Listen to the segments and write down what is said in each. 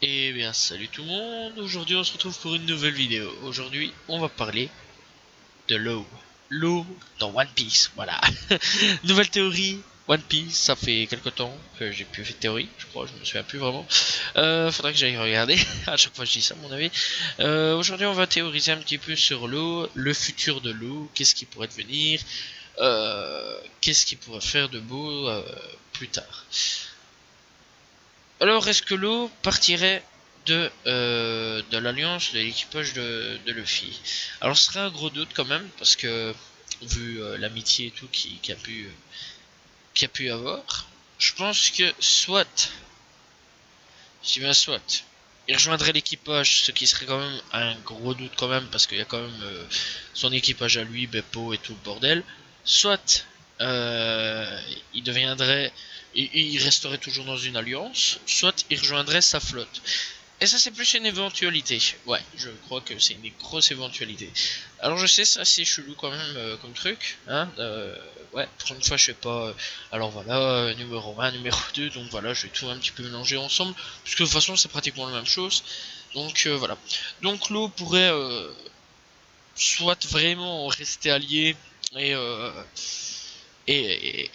Eh bien salut tout le monde, aujourd'hui on se retrouve pour une nouvelle vidéo. Aujourd'hui on va parler de l'eau. L'eau dans One Piece, voilà. Nouvelle théorie, One Piece, ça fait quelque temps que j'ai plus fait de théorie, je crois, je me souviens plus vraiment. Faudrait que j'aille regarder, à chaque fois je dis ça à mon avis. Aujourd'hui on va théoriser un petit peu sur l'eau, le futur de l'eau, qu'est-ce qui pourrait devenir, qu'est-ce qui pourrait faire de beau plus tard. Alors, est-ce que l'eau partirait de l'alliance de l'équipage de Luffy? Alors, ce serait un gros doute quand même, parce que, vu l'amitié et tout qui a pu avoir, je pense que soit, je dis bien soit, il rejoindrait l'équipage, ce qui serait quand même un gros doute quand même, parce qu'il y a quand même son équipage à lui, Beppo et tout le bordel, soit il deviendrait il resterait toujours dans une alliance, soit il rejoindrait sa flotte. Et ça c'est plus une éventualité. Ouais, je crois que c'est une grosse éventualité. Alors je sais, c'est assez chelou quand même comme truc. Hein ouais, pour une fois je sais pas. Alors voilà, numéro 1, numéro 2, donc voilà, je vais tout un petit peu mélanger ensemble. Puisque de toute façon c'est pratiquement la même chose. Donc voilà. Donc l'eau pourrait soit vraiment rester allié et et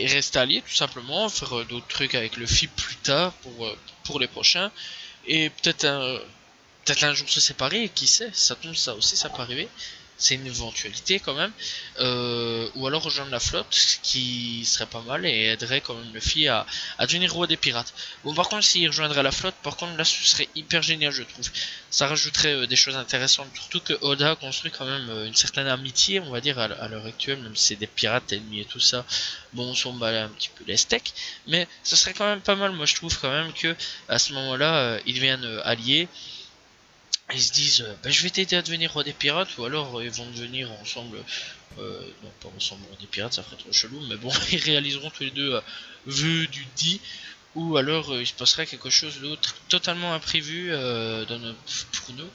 rester allié tout simplement, faire d'autres trucs avec le FIP plus tard pour les prochains, et peut-être un jour se séparer, qui sait, ça tombe, ça aussi ça peut arriver, c'est une éventualité quand même, ou alors rejoindre la flotte, ce qui serait pas mal et aiderait quand même Luffy à devenir roi des pirates. Bon par contre s'il rejoindrait la flotte, par contre là ce serait hyper génial je trouve, ça rajouterait des choses intéressantes, surtout que Oda construit quand même une certaine amitié on va dire à l'heure actuelle, même si c'est des pirates ennemis et tout ça, bon on s'en bat un petit peu les steaks, mais ce serait quand même pas mal, moi je trouve quand même que à ce moment là ils deviennent alliés. Ils se disent bah, je vais t'aider à devenir roi des pirates, ou alors ils vont devenir ensemble, non pas ensemble roi des pirates, ça ferait trop chelou, mais bon ils réaliseront tous les deux vœux du dit, ou alors il se passerait quelque chose d'autre totalement imprévu pour nous,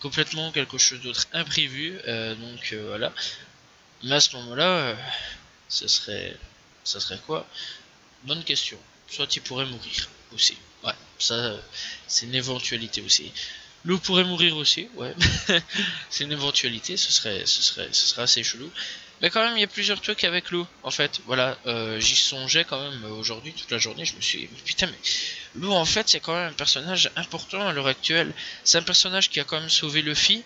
complètement quelque chose d'autre imprévu, donc voilà. Mais à ce moment là ce serait ça serait quoi? Bonne question. Soit il pourrait mourir aussi, ouais, ça c'est une éventualité aussi. L'eau pourrait mourir aussi, ouais. C'est une éventualité, ce serait assez chelou. Mais quand même, il y a plusieurs trucs avec l'eau, en fait. Voilà, j'y songeais quand même aujourd'hui, toute la journée. Je me suis dit, putain, mais l'eau, en fait, c'est quand même un personnage important à l'heure actuelle. C'est un personnage qui a quand même sauvé Luffy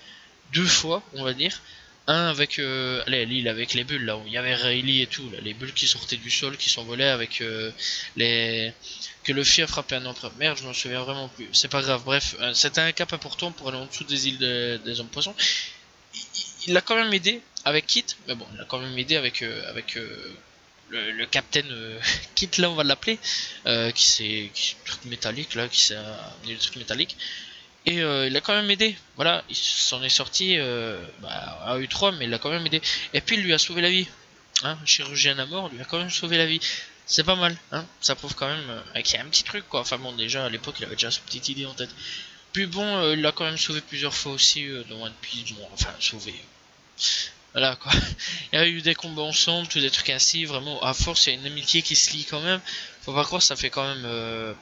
deux fois, on va dire. Un avec l'île avec les bulles, là où il y avait Rayleigh et tout, là, les bulles qui sortaient du sol, qui s'envolaient avec les que Luffy a frappé un empereur. Merde, je m'en souviens vraiment plus. C'est pas grave. Bref, c'était un cap important pour aller en dessous des îles des hommes poissons. Il l'a quand même aidé avec Kit, mais bon, il l'a quand même aidé avec le capitaine Kit, là on va l'appeler, qui truc métallique là, qui s'est amené le truc métallique. Et il a quand même aidé. Voilà, il s'en est sorti à U3, mais il l'a quand même aidé. Et puis il lui a sauvé la vie. Hein, chirurgien à mort, lui a quand même sauvé la vie. C'est pas mal, hein. Ça prouve quand même qu'il y a un petit truc, quoi. Enfin bon, déjà à l'époque, il avait déjà sa petite idée en tête. Puis bon, il l'a quand même sauvé plusieurs fois aussi dans One Piece. Bon, enfin, sauvé. Voilà, quoi. Il y a eu des combats ensemble, tous des trucs ainsi. Vraiment, à force, il y a une amitié qui se lie quand même. Faut pas croire, ça fait quand même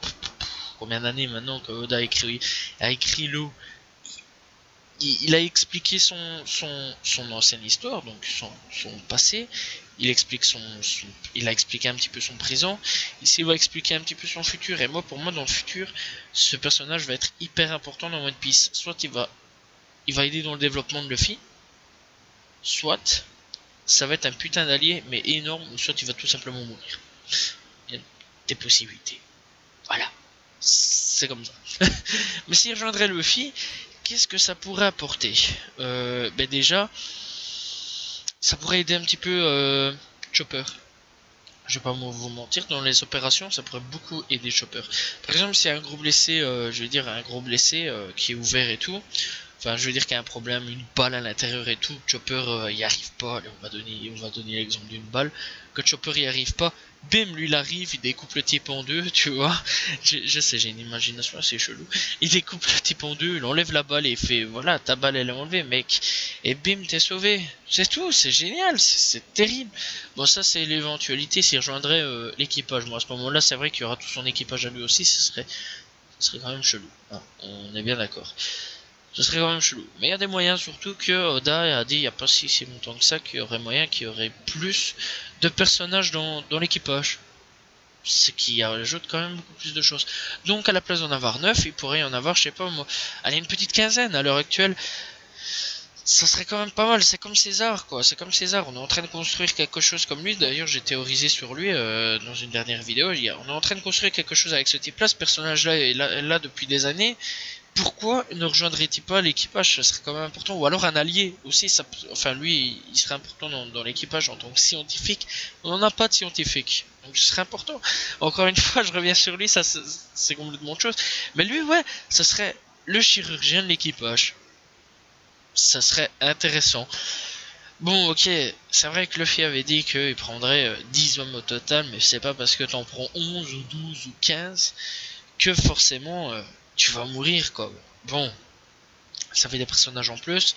combien d'années maintenant que Oda a écrit l'eau. Il a expliqué son ancienne histoire, donc son passé. Il explique il a expliqué un petit peu son présent. Ici, il va expliquer un petit peu son futur. Et moi, pour moi, dans le futur, ce personnage va être hyper important dans One Piece. Soit il va aider dans le développement de Luffy, soit ça va être un putain d'allié, mais énorme, ou soit il va tout simplement mourir. Il y a des possibilités. Voilà. C'est comme ça. Mais s'il rejoindrait Luffy, qu'est-ce que ça pourrait apporter? Ben déjà, ça pourrait aider un petit peu Chopper. Je vais pas vous mentir, dans les opérations, ça pourrait beaucoup aider Chopper. Par exemple, s'il y a un gros blessé, je veux dire un gros blessé qui est ouvert et tout, enfin je veux dire qu'il y a un problème, une balle à l'intérieur et tout, Chopper y arrive pas, allez, on va donner l'exemple d'une balle, que Chopper y arrive pas, bim, lui il arrive, il découpe le type en deux, tu vois, je sais, j'ai une imagination assez chelou, il découpe le type en deux, il enlève la balle et il fait, voilà, ta balle elle est enlevée mec, et bim, t'es sauvé, c'est tout, c'est génial, c'est terrible. Bon ça c'est l'éventualité s'il rejoindrait l'équipage, moi à ce moment là c'est vrai qu'il y aura tout son équipage à lui aussi, ce serait Ce serait quand même chelou, hein, on est bien d'accord. Ce serait quand même chelou. Mais il y a des moyens, surtout que Oda a dit il n'y a pas si longtemps que ça qu'il y aurait moyen qu'il y aurait plus de personnages dans l'équipage. Ce qui ajoute quand même beaucoup plus de choses. Donc à la place d'en avoir 9, il pourrait y en avoir, je sais pas moi, allez, une petite quinzaine à l'heure actuelle. Ça serait quand même pas mal, c'est comme César quoi, c'est comme César, on est en train de construire quelque chose comme lui, d'ailleurs j'ai théorisé sur lui dans une dernière vidéo, on est en train de construire quelque chose avec ce type là, ce personnage là est là depuis des années, pourquoi ne rejoindrait-il pas l'équipage? Ça serait quand même important, ou alors un allié aussi, ça, enfin lui il serait important dans l'équipage en tant que scientifique, on n'en a pas de scientifique, donc ce serait important, encore une fois je reviens sur lui, ça c'est complètement autre chose, mais lui ouais, ça serait le chirurgien de l'équipage. Ça serait intéressant. Bon, ok, c'est vrai que Luffy avait dit qu'il prendrait 10 hommes au total, mais c'est pas parce que t'en prends 11 ou 12 ou 15 que forcément tu vas mourir, quoi. Bon, ça fait des personnages en plus,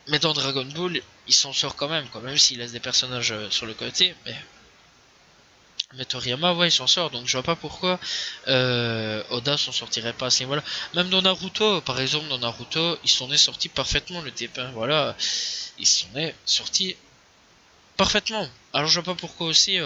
mais dans Dragon Ball, il s'en sort quand même, quoi, même s'il laisse des personnages sur le côté, mais Toriyama, ouais, il s'en sort, donc je vois pas pourquoi Oda s'en sortirait pas à ce niveau-là. Même dans Naruto, par exemple, dans Naruto, il s'en est sorti parfaitement, le type, hein, voilà, il s'en est sorti parfaitement. Alors je vois pas pourquoi aussi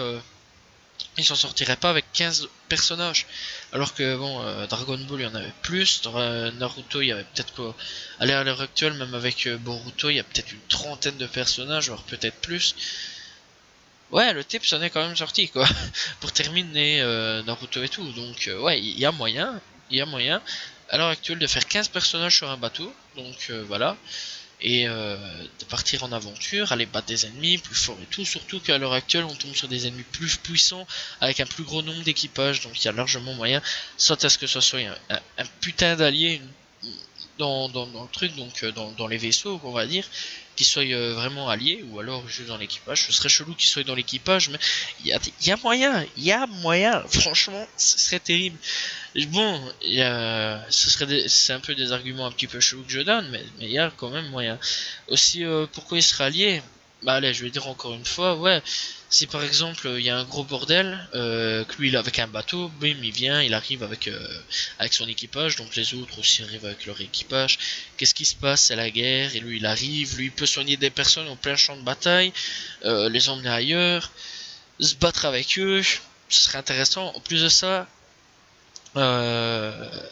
il s'en sortirait pas avec 15 personnages. Alors que bon, Dragon Ball il y en avait plus, dans Naruto il y avait peut-être quoi. Allez, à l'heure actuelle, même avec Boruto, il y a peut-être une trentaine de personnages, voire peut-être plus. Ouais, le type s'en est quand même sorti quoi, pour terminer Naruto et tout. Donc ouais, il y a moyen, à l'heure actuelle de faire 15 personnages sur un bateau. Donc voilà. Et de partir en aventure, aller battre des ennemis plus forts et tout, surtout qu'à l'heure actuelle on tombe sur des ennemis plus puissants avec un plus gros nombre d'équipages, donc il y a largement moyen, soit à ce que ce soit un putain d'allié dans le truc, donc dans les vaisseaux on va dire, qui soient vraiment alliés, ou alors juste dans l'équipage. Ce serait chelou qu'ils soient dans l'équipage, mais il y a moyen, franchement ce serait terrible. Bon, c'est un peu des arguments un petit peu chelous que je donne, mais il y a quand même moyen. Aussi, pourquoi il serait allié? Bah allez, je vais dire encore une fois, ouais, si par exemple il y a un gros bordel, que lui il est avec un bateau, bim, il vient, il arrive avec son équipage, donc les autres aussi arrivent avec leur équipage. Qu'est-ce qui se passe? C'est la guerre, et lui il arrive, lui il peut soigner des personnes en plein champ de bataille, les emmener ailleurs, se battre avec eux, ce serait intéressant. En plus de ça, euh,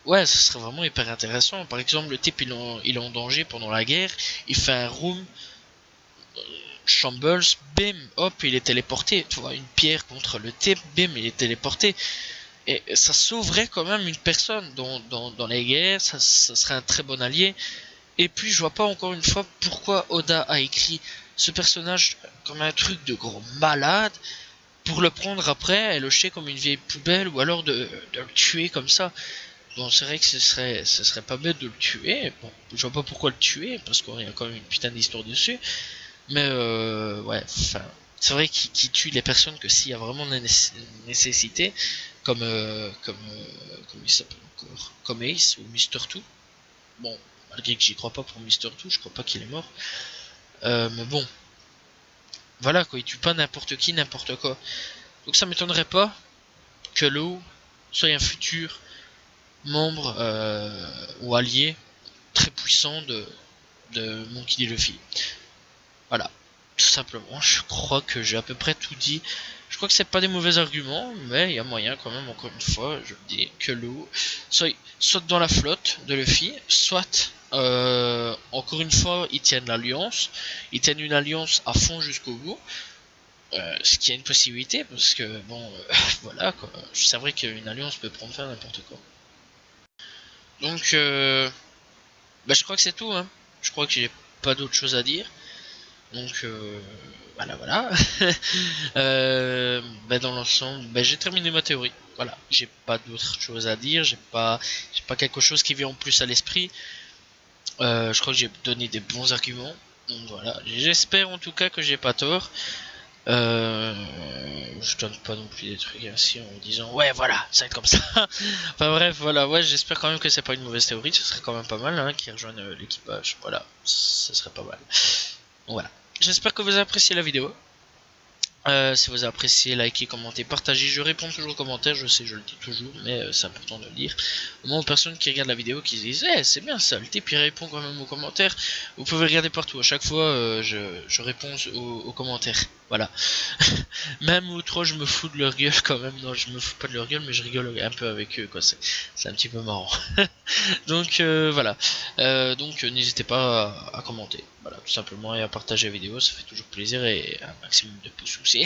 ouais, ce serait vraiment hyper intéressant. Par exemple, le type il est en danger pendant la guerre, il fait un room, Shambles, bim, hop, il est téléporté. Tu vois, une pierre contre le type, bim, il est téléporté. Et ça sauverait quand même une personne dans les guerres, ça serait un très bon allié. Et puis, je vois pas encore une fois pourquoi Oda a écrit ce personnage comme un truc de gros malade pour le prendre après et le jeter comme une vieille poubelle, ou alors de le tuer comme ça. Bon, c'est vrai que ce serait pas bête de le tuer. Bon, je vois pas pourquoi le tuer, parce qu'il y a quand même une putain d'histoire dessus. Mais ouais, enfin, c'est vrai qu'il tue les personnes que s'il y a vraiment une nécessité, comme il s'appelle encore, comme Ace ou Mister Two. Bon, malgré que j'y crois pas pour Mister Two, je crois pas qu'il est mort. Mais bon, voilà quoi, il tue pas n'importe qui, n'importe quoi. Donc ça m'étonnerait pas que Law soit un futur membre ou allié très puissant de Monkey D. Luffy. Voilà, tout simplement, je crois que j'ai à peu près tout dit. Je crois que c'est pas des mauvais arguments, mais il y a moyen quand même, encore une fois, je le dis, que Law soit dans la flotte de Luffy, soit, encore une fois, ils tiennent l'alliance, ils tiennent une alliance à fond jusqu'au bout, ce qui est une possibilité, parce que, bon, voilà, quoi, c'est vrai qu'une alliance peut prendre fin n'importe quoi. Donc, bah, je crois que c'est tout, hein. Je crois que j'ai pas d'autre chose à dire. Donc voilà. Bah, dans l'ensemble, bah, j'ai terminé ma théorie. Voilà, j'ai pas d'autre chose à dire, j'ai pas quelque chose qui vient en plus à l'esprit. Je crois que j'ai donné des bons arguments. Donc voilà, j'espère en tout cas que j'ai pas tort. Je donne pas non plus des trucs ainsi en disant ouais voilà, ça va être comme ça. Enfin bref, voilà, ouais, j'espère quand même que c'est pas une mauvaise théorie, ce serait quand même pas mal hein, qu'ils rejoignent l'équipage. Voilà, ce serait pas mal. Donc voilà. J'espère que vous appréciez la vidéo. Si vous appréciez, likez, commentez, partagez. Je réponds toujours aux commentaires, je sais, je le dis toujours, mais c'est important de le dire. Au moins aux personnes qui regardent la vidéo, qui se disent c'est bien ça, le type il répond quand même aux commentaires. Vous pouvez regarder partout, à chaque fois je réponds aux commentaires. Voilà. Même ou trop je me fous de leur gueule quand même. Non, je me fous pas de leur gueule, mais je rigole un peu avec eux, quoi. C'est un petit peu marrant. Donc voilà. Donc n'hésitez pas à commenter. Voilà, tout simplement, et à partager la vidéo, ça fait toujours plaisir, et un maximum de pouces aussi.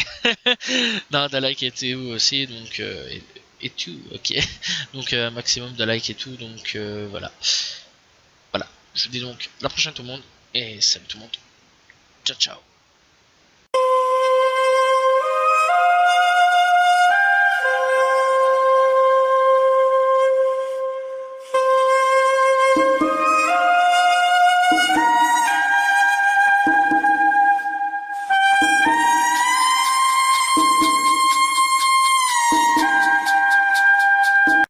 Non, de like et tout aussi, donc et tout, ok. Donc un maximum de like et tout, donc voilà. Voilà. Je vous dis donc à la prochaine tout le monde, et salut tout le monde. Ciao ciao.